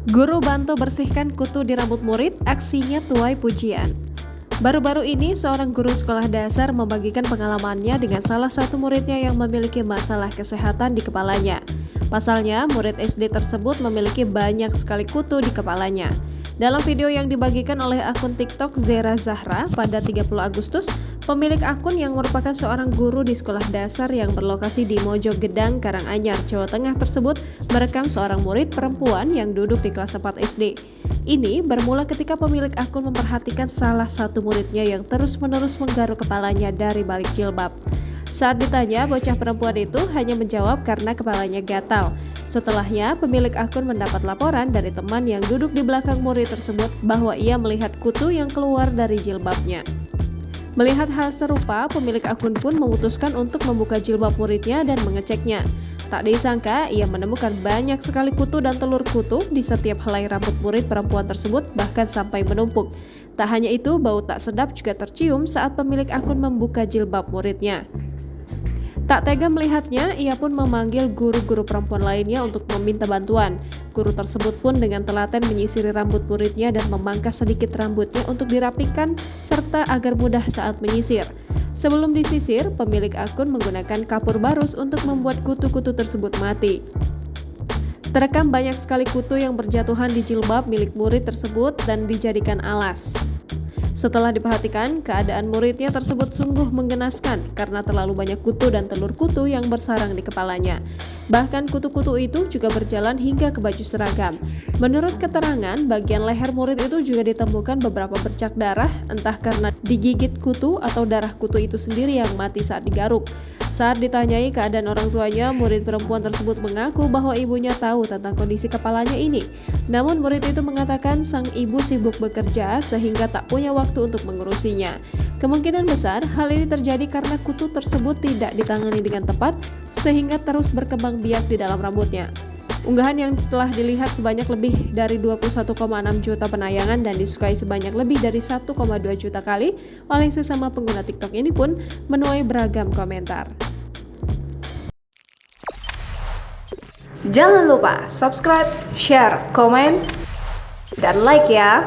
Guru bantu bersihkan kutu di rambut murid, aksinya tuai pujian. Baru-baru ini, seorang guru sekolah dasar membagikan pengalamannya dengan salah satu muridnya yang memiliki masalah kesehatan di kepalanya. Pasalnya, murid SD tersebut memiliki banyak sekali kutu di kepalanya. Dalam video yang dibagikan oleh akun TikTok Zera Zahra pada 30 Agustus, pemilik akun yang merupakan seorang guru di sekolah dasar yang berlokasi di Mojogedang, Karanganyar, Jawa Tengah tersebut merekam seorang murid perempuan yang duduk di kelas 4 SD. Ini bermula ketika pemilik akun memperhatikan salah satu muridnya yang terus-menerus menggaruk kepalanya dari balik jilbab. Saat ditanya, bocah perempuan itu hanya menjawab karena kepalanya gatal. Setelahnya, pemilik akun mendapat laporan dari teman yang duduk di belakang murid tersebut bahwa ia melihat kutu yang keluar dari jilbabnya. Melihat hal serupa, pemilik akun pun memutuskan untuk membuka jilbab muridnya dan mengeceknya. Tak disangka, ia menemukan banyak sekali kutu dan telur kutu di setiap helai rambut murid perempuan tersebut, bahkan sampai menumpuk. Tak hanya itu, bau tak sedap juga tercium saat pemilik akun membuka jilbab muridnya. Tak tega melihatnya, ia pun memanggil guru-guru perempuan lainnya untuk meminta bantuan. Guru tersebut pun dengan telaten menyisiri rambut muridnya dan memangkas sedikit rambutnya untuk dirapikan serta agar mudah saat menyisir. Sebelum disisir, pemilik akun menggunakan kapur barus untuk membuat kutu-kutu tersebut mati. Terekam banyak sekali kutu yang berjatuhan di jilbab milik murid tersebut dan dijadikan alas. Setelah diperhatikan, keadaan muridnya tersebut sungguh menggenaskan karena terlalu banyak kutu dan telur kutu yang bersarang di kepalanya. Bahkan kutu-kutu itu juga berjalan hingga ke baju seragam. Menurut keterangan, bagian leher murid itu juga ditemukan beberapa bercak darah, entah karena digigit kutu atau darah kutu itu sendiri yang mati saat digaruk. Saat ditanyai keadaan orang tuanya, murid perempuan tersebut mengaku bahwa ibunya tahu tentang kondisi kepalanya ini. Namun murid itu mengatakan sang ibu sibuk bekerja sehingga tak punya waktu untuk mengurusinya. Kemungkinan besar hal ini terjadi karena kutu tersebut tidak ditangani dengan tepat sehingga terus berkembang biak di dalam rambutnya. Unggahan yang telah dilihat sebanyak lebih dari 21,6 juta penayangan dan disukai sebanyak lebih dari 1,2 juta kali oleh sesama pengguna TikTok ini pun menuai beragam komentar. Jangan lupa subscribe, share, komen, dan like ya!